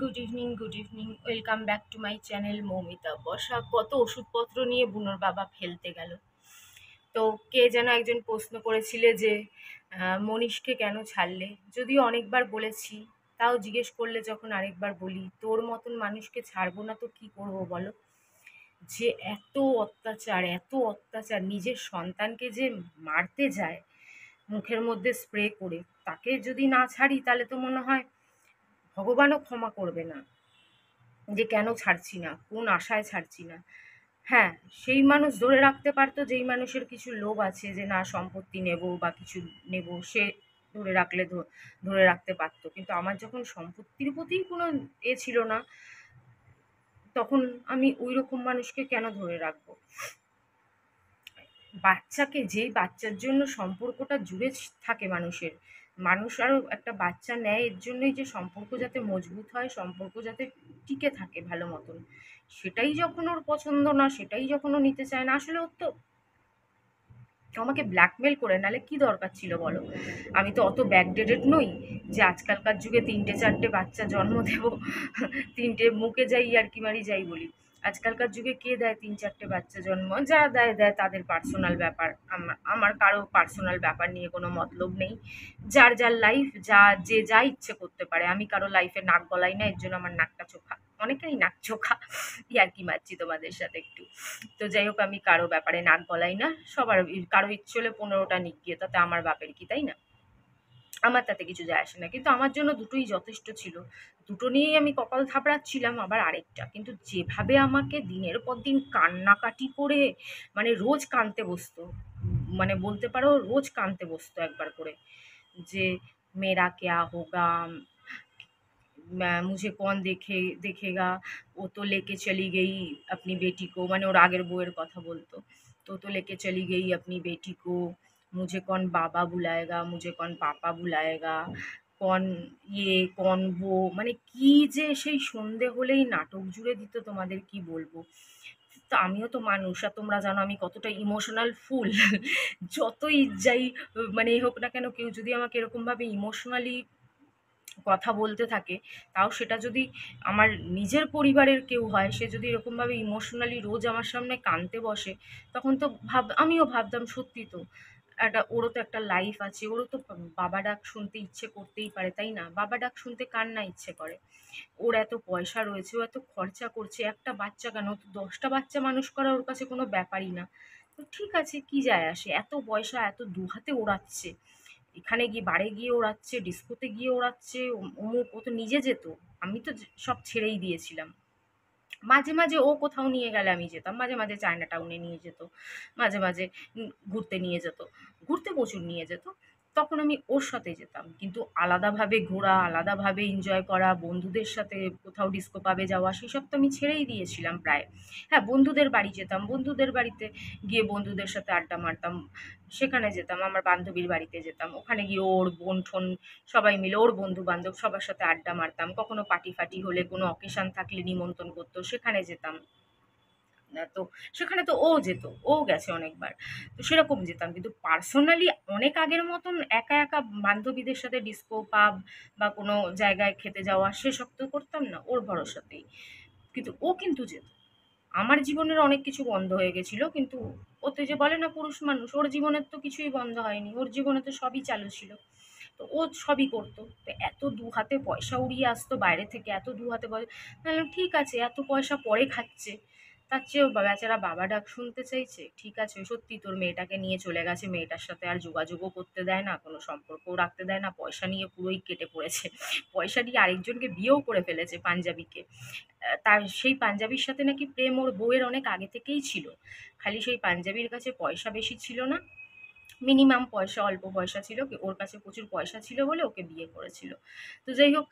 Good evening, welcome back to my channel Moumita বসা। কত ওষুধপত্র নিয়ে বুনোর বাবা ফেলতে গেল। তো কে যেন একজন প্রশ্ন করেছিলে যে মনীষকে কেন ছাড়লে, যদিও অনেকবার বলেছি, তাও জিজ্ঞেস করলে যখন আরেকবার বলি, তোর মতন মানুষকে ছাড়বো না তো কি করবো বলো। যে এত অত্যাচার, নিজের সন্তানকে যে মারতে যায় মুখের মধ্যে স্প্রে করে, তাকে যদি না ছাড়ি তাহলে তো মনে হয় ভগবানও ক্ষমা করবে না। যে কেন ছাড়ছি না, কোন আশায় ছাড়ছি না। হ্যাঁ, সেই মানুষ ধরে রাখতে পারতো যেই মানুষের কিছু লোভ আছে, যে না সম্পত্তি নেব বা কিছু নেব, সে ধরে রাখলে ধরে রাখতে পারতো। কিন্তু আমার যখন সম্পত্তির প্রতি কোনো ছিল না, তখন আমি ওই রকম মানুষকে কেন ধরে রাখবো। বাচ্চাকে, যেই বাচ্চার জন্য সম্পর্কটা জুড়ে থাকে মানুষের, মানুষ আরও একটা বাচ্চা নেয় এর জন্যই, যে সম্পর্ক যাতে মজবুত হয়, সম্পর্ক যাতে টিকে থাকে ভালো মতন। সেটাই যখন ওর পছন্দ না, সেটাই যখন ও নিতে চায় না, আসলে ওর তো আমাকে ব্ল্যাকমেল করে, নালে কি দরকার ছিল বলো। আমি তো অত ব্যাকডেটেড নই যে আজকালকার যুগে 3-4টে বাচ্চা জন্ম দেব। 3টে মুখে যাই আর কি মারি যাই বলি। আজকালকার যুগে কে দেয় 3-4টে বাচ্চা জন্ম? যারা দেয় দেয়, তাদের পার্সোনাল ব্যাপার। আমার আমার কারো পার্সোনাল ব্যাপার নিয়ে কোনো মতলব নেই। যার যার লাইফ, যে যা ইচ্ছে করতে পারে। আমি কারো লাইফে নাক গলাই না, এর জন্য আমার নাকটা চোখা। অনেকেরই নাক চোখা, আর কি মারছি তোমাদের সাথে একটু। তো যাই হোক, আমি কারো ব্যাপারে নাক গলাই না। সবার কারো ইচ্ছে হলে 15টা নিক গিয়ে, তাতে আমার বাপের কি, তাই না? আমার তাতে কিছু যায় আসে না। কিন্তু আমার জন্য দুটোই যথেষ্ট ছিল। দুটো নিয়েই আমি কপাল থাপড়াচ্ছিলাম, আবার আরেকটা। কিন্তু যেভাবে আমাকে দিনের পর দিন কান্নাকাটি করে, মানে রোজ কাঁদতে বসতো, মানে বলতে পারো রোজ কাঁদতে বসতো একবার করে, যে মেরা क्या होगा, मुझे कौन देखेगा, वो तो लेके चली गई अपनी बेटी को, মানে ওর আগের বউয়ের কথা বলতো। तो लेके चली गई अपनी बेटी को, मुझे कौन बाबा बुलाएगा, मुझे कौन पापा बुलाएगा, कौन ये कौन वो, মানে কি যে সেই সন্ধে হলেই নাটক জুড়ে দিত, তোমাদের কি বলবো। তো আমিও তো মানুষ, আর তোমরা জানো আমি কতটা ইমোশনাল ফুল। যতই যাই মানে হোক না কেন, কেউ যদি আমাকে এরকমভাবে ইমোশনালি কথা বলতে থাকে, তাও সেটা যদি আমার নিজের পরিবারের কেউ হয়, সে যদি এরকমভাবে ইমোশনালি রোজ আমার সামনে কাঁদতে বসে, তখন তো আমিও ভাবতাম সত্যি তো, ওরও তো একটা লাইফ আছে, ওরও তো বাবা ডাক শুনতে ইচ্ছে করতেই পারে, তাই না? বাবা ডাক শুনতে কার না ইচ্ছে করে। ওর এত পয়সা রয়েছে, ও এত খরচা করছে, একটা বাচ্চা কেন, 10টা বাচ্চা মানুষ করা ওর কাছে কোনো ব্যাপারই না। তো ঠিক আছে, কি যায় আসে, এত পয়সা এত দুহাতে ওড়াচ্ছে, এখানে গিয়ে বারে গিয়ে ওড়াচ্ছে, ডিস্কোতে গিয়ে ওড়াচ্ছে, অমুক। ও তো নিজে যেত, আমি তো সব ছেড়েই দিয়েছিলাম। মাঝে মাঝে ও কোথাও নিয়ে গেলে আমি যেতাম, মাঝে মাঝে চায়না টাউনে নিয়ে যেত, মাঝে মাঝে ঘুরতে নিয়ে যেত, ঘুরতে প্রচুর নিয়ে যেত, তখন আমি ওর সাথে যেতাম। কিন্তু আলাদাভাবে ঘোরা, আলাদাভাবে এনজয় করা, বন্ধুদের সাথে কোথাও ডিস্কো পাবে যাওয়া, সেসব তো আমি ছেড়েই দিয়েছিলাম প্রায়। হ্যাঁ, বন্ধুদের বাড়ি যেতাম, বন্ধুদের বাড়িতে গিয়ে বন্ধুদের সাথে আড্ডা মারতাম, সেখানে যেতাম, আমার বান্ধবীর বাড়িতে যেতাম, ওখানে গিয়ে ওর বোন ঠোন সবাই মিলে, ওর বন্ধু বান্ধব সবার সাথে আড্ডা মারতাম। কখনো পার্টি ফাটি হলে, কোনো অকেশন থাকলে নিমন্ত্রণ করতো, সেখানে যেতাম। না তো সেখানে তো ও যেত, ও গেছে অনেকবার। তো সেরকম যেতাম, কিন্তু পার্সোনালি অনেক আগের মতন একা একা বান্ধবীদের সাথে ডিস্কো পাব বা কোনো জায়গায় খেতে যাওয়া, সেসব তো করতাম না ওর ভরসাতেই। কিন্তু ও কিন্তু যেত। আমার জীবনের অনেক কিছু বন্ধ হয়ে গেছিল, কিন্তু ওতে যে বলে না পুরুষ মানুষ, ওর জীবনের তো কিছুই বন্ধ হয়নি, ওর জীবনে তো সবই চালু ছিল। তো ও সবই করতো। তো এত দু হাতে পয়সা উড়িয়ে আসতো বাইরে থেকে, এত দু হাতে পয়সা, বললাম ঠিক আছে, এত পয়সা পরে খাচ্ছে, তার চেয়েও বেচারা বাবা ডাক শুনতে চাইছে, ঠিক আছে। সত্যি তোর মেয়েটাকে নিয়ে চলে গেছে, মেয়েটার সাথে আর যোগাযোগও করতে দেয় না, কোনো সম্পর্কও রাখতে দেয় না, পয়সা নিয়ে পুরোই কেটে পড়েছে। পয়সা নিয়ে আরেকজনকে বিয়েও করে ফেলেছে, পাঞ্জাবিকে। তার সেই পাঞ্জাবির সাথে নাকি প্রেম ওর বউয়ের অনেক আগে থেকেই ছিল, খালি সেই পাঞ্জাবির কাছে পয়সা বেশি ছিল না, মিনিমাম পয়সা, অল্প পয়সা ছিল, ওর কাছে প্রচুর পয়সা ছিল বলে ওকে বিয়ে করেছিল। তো যাই হোক,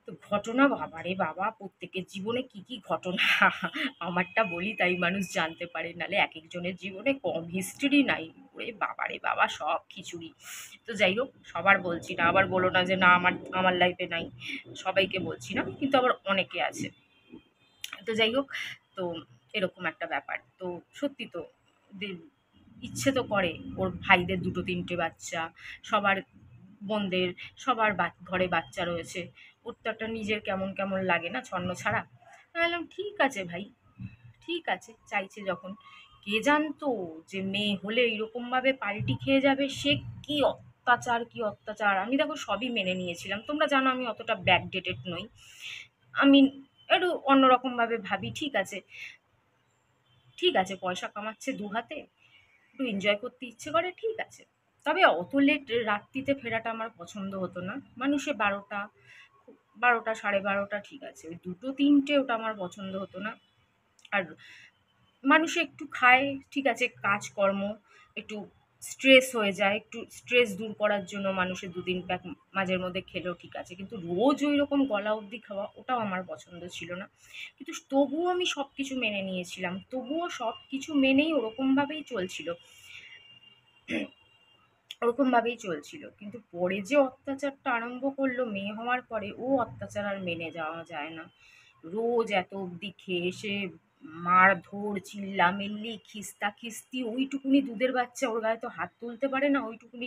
তো ঘটনা বাবারে বাবা, প্রত্যেকের জীবনে কি কি ঘটনা। আমারটা বলি তাই মানুষ জানতে পারে, নালে এক একজনের জীবনে কম হিস্ট্রি নাই। ওরে বাবারে বাবা, সব খিচুড়ি। তো যাই হোক, সবার বলছি না, আবার বলো না যে না আমার আমার লাইফে নাই। সবাইকে বলছি না, কিন্তু আবার অনেকে আছে। তো যাই হোক, তো এরকম একটা ব্যাপার। তো সত্যি তো, ইচ্ছে তো করে ওর ভাইদের 2-3টে বাচ্চা, সবার বোনদের সবার ঘরে বাচ্চা রয়েছে, ওর তো একটা নিজের কেমন কেমন লাগে না ছন্ন ছাড়া। আমি বললাম ঠিক আছে ভাই, ঠিক আছে, চাইছে যখন। কে জানতো যে মেয়ে হলে এরকমভাবে পাল্টি খেয়ে যাবে? সে কি অত্যাচার, কি অত্যাচার! আমি দেখো সবই মেনে নিয়েছিলাম, তোমরা জানো আমি অতটা ব্যাকডেটেড নই, আমি একটু অন্যরকমভাবে ভাবি। ঠিক আছে, ঠিক আছে, পয়সা কামাচ্ছে দু হাতে, একটু এনজয় করতে ইচ্ছে করে, ঠিক আছে। তবে অত লেট রাত্রিতে ফেরাটা আমার পছন্দ হতো না। মানুষে 12টা, 12টা, 12:30 ঠিক আছে, ওই 2টো 3টে ওটা আমার পছন্দ হতো না। আর মানুষে একটু খায়, ঠিক আছে, কাজকর্ম একটু স্ট্রেস হয়ে যায়, একটু স্ট্রেস দূর করার জন্য মানুষের 2-3 প্যাক মাঝের মধ্যে খেলেও ঠিক আছে, কিন্তু রোজ ওই রকম গলা অবধি খাওয়া ওটাও আমার পছন্দ ছিল না। কিন্তু তবুও আমি সব কিছু মেনে নিয়েছিলাম, তবুও সব কিছু মেনেই ওরকমভাবেই চলছিল, ওরকমভাবেই চলছিল। কিন্তু পরে যে অত্যাচারটা আরম্ভ করলো মেয়ে হওয়ার পরে, ও অত্যাচার আর মেনে যাওয়া যায় না। রোজ এত অবধি খেয়ে এসে মারধর, চিল্লামিল্লি, খিস্তি, ওইটুকুনি দুধের বাচ্চা, ওর গায়ে তো হাত তুলতে পারে না, ওইটুকুনি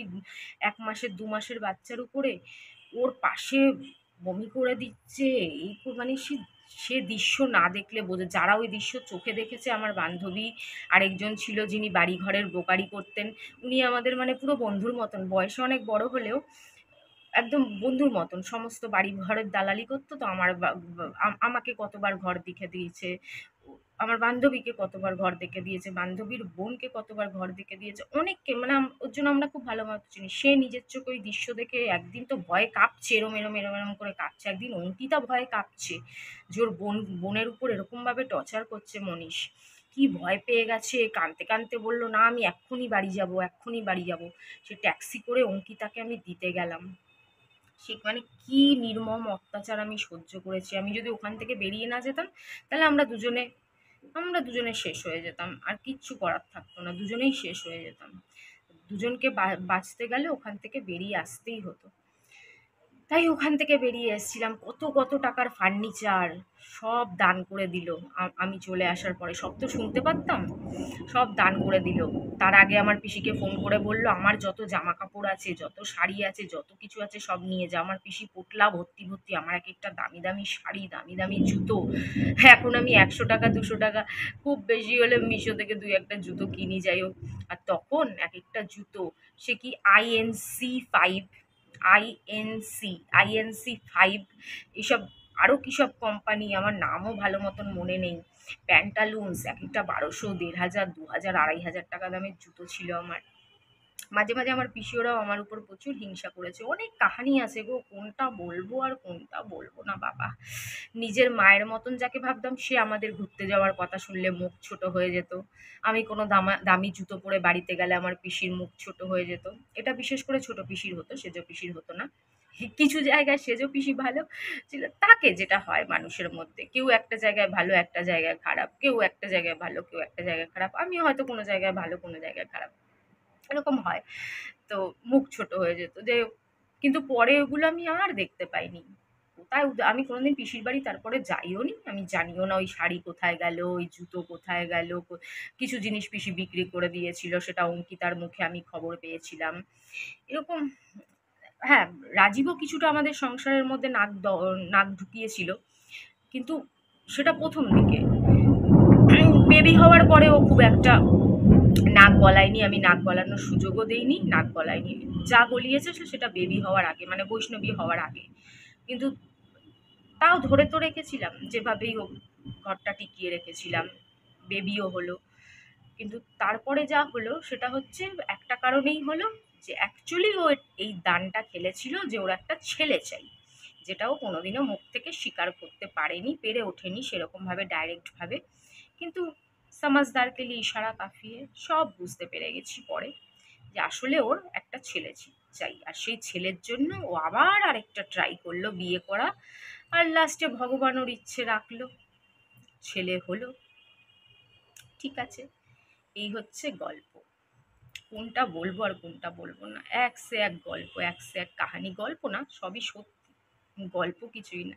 1 মাসের 2 মাসের বাচ্চার উপরে ওর পাশে বমি করে দিচ্ছে। মানে সে সে দৃশ্য না দেখলে বোঝে, যারা ওই দৃশ্য চোখে দেখেছে, আমার বান্ধবী আরেকজন ছিল যিনি বাড়ি ঘরের ব্রোকারি করতেন, উনি আমাদের মানে পুরো বন্ধুর মতন, বয়সে অনেক বড় হলেও একদম বন্ধুর মতন, সমস্ত বাড়ি ঘরের দালালি করতো। তো আমার আমাকে কতবার ঘর দেখে দিয়েছে, আমার বান্ধবীকে কতবার ঘর দেখে দিয়েছে, বান্ধবীর বোনকে কতবার ঘর দেখে দিয়েছে, অনেককে, মানে ওর জন্য আমরা খুব ভালো মতো চিনি। সে নিজের চোখে ওই দৃশ্য দেখে একদিন তো ভয়ে কাঁপছে, এরম এরম এরম এরম করে কাঁপছে, একদিন অঙ্কিতা ভয়ে কাঁপছে যে ওর বোনের উপর এরকমভাবে টর্চার করছে মনীষ। কি ভয় পেয়ে গেছে, কাঁদতে কাঁদতে বললো, না আমি এক্ষুনি বাড়ি যাব, এক্ষুনি বাড়ি যাব। সে ট্যাক্সি করে অঙ্কিতাকে আমি দিতে গেলাম। সে মানে কি নির্মম অত্যাচার আমি সহ্য করেছি। আমি যদি ওখান থেকে বেরিয়ে না যেতাম, তাহলে আমরা দুজনে শেষ হয়ে যেতাম, আর কিচ্ছু করার থাকতো না, দুজনেই শেষ হয়ে যেতাম। দুজনকে বাঁচতে গেলে ওখান থেকে বেরিয়ে আসতেই হতো। তাই ওখান থেকে বেরিয়ে এসেছিলাম। কত কত টাকার ফার্নিচার সব দান করে দিল। আমি চলে আসার পরে সব তো শুনতে পারতাম, সব দান করে দিল। তার আগে আমার পিসিকে ফোন করে বলল, আমার যত জামা কাপড় আছে, যত শাড়ি আছে, যত কিছু আছে সব নিয়ে যা। আমার পিসি পোটলা ভর্তি ভর্তি, আমার এক একটা দামি দামি শাড়ি, দামি দামি জুতো। এখন আমি 100 টাকা 200 টাকা, খুব বেশি হলে মিশো থেকে 2-1টা জুতো কিনি, যাই হোক। আর তখন এক একটা জুতো, সে কি INC 5, INC 5, এসব আরও কী সব কোম্পানি, আমার নামও ভালো মতন মনে নেই। প্যান্টালুন্স এক একটা 1200, 1500, 2000, 2500 টাকা দামের জুতো ছিল আমার। মাঝে মাঝে আমার পিসিওরাও আমার উপর প্রচুর হিংসা করেছে। অনেক কাহানি আছে গো, কোনটা বলবো আর কোনটা বলবো না বাবা। নিজের মায়ের মতন যাকে ভাবতাম, সে আমাদের ঘুরতে যাওয়ার কথা শুনলে মুখ ছোট হয়ে যেত। আমি কোনো দামি জুতো পরে বাড়িতে গেলে আমার পিসির মুখ ছোট হয়ে যেত। এটা বিশেষ করে ছোট পিসির হতো, সেজ পিসির হতো না। কিছু জায়গায় সেজ পিসি ভালো ছিল, তাকে যেটা হয় মানুষের মধ্যে, কেউ একটা জায়গায় ভালো, একটা জায়গায় খারাপ, কেউ একটা জায়গায় ভালো, কেউ একটা জায়গায় খারাপ। আমি হয়তো কোনো জায়গায় ভালো, কোনো জায়গায় খারাপ, এরকম হয়। তো মুখ ছোট হয়ে যেত যে, কিন্তু পরে ওগুলো আমি আর দেখতে পাইনি। কোথায় আমি কোনোদিন পিসির বাড়ি তারপরে যাইও নি, আমি জানিও না ওই শাড়ি কোথায় গেল, ওই জুতো কোথায় গেল। কিছু জিনিস পিসি বিক্রি করে দিয়েছিল, সেটা অঙ্কিতার মুখে আমি খবর পেয়েছিলাম, এরকম। হ্যাঁ, রাজীবও কিছুটা আমাদের সংসারের মধ্যে নাক ঢুকিয়েছিল, কিন্তু সেটা প্রথম দিকে। বেবি হওয়ার পরে ও খুব একটা নাক গলায়নি, আমি নাক গলানোর সুযোগও দেইনি, নাক গলায়নি। যা গলিয়েছে সেটা বেবি হওয়ার আগে, মানে বৈষ্ণবী হওয়ার আগে। কিন্তু তাও ধরে তো রেখেছিলাম, যেভাবেই হোক ঘরটা টিকিয়ে রেখেছিলাম, বেবিও হলো। কিন্তু তারপরে যা হলো সেটা হচ্ছে একটা কারণেই হলো, যে অ্যাকচুয়ালি ও এই দানটা খেলেছিল যে ওর একটা ছেলে চাই, যেটাও কোনোদিনও মুখ থেকে স্বীকার করতে পারেনি, পেরে ওঠেনি সেরকমভাবে ডাইরেক্টভাবে। কিন্তু সমাজদারকে লিয়ে ইশারা কাফিয়ে সব বুঝতে পেরে গেছি পরে, যে আসলে ওর একটা ছেলে চাই, আর সেই ছেলের জন্য ও আবার আরেকটা ট্রাই করলো বিয়ে করা। আর লাস্টে ভগবান ওর ইচ্ছে রাখলো, ছেলে হলো। ঠিক আছে, এই হচ্ছে গল্প। কোনটা বলবো আর কোনটা বলবো না, এক সে এক গল্প, এক সে এক কাহানি। গল্প না, সবই সত্যি, গল্প কিছুই না।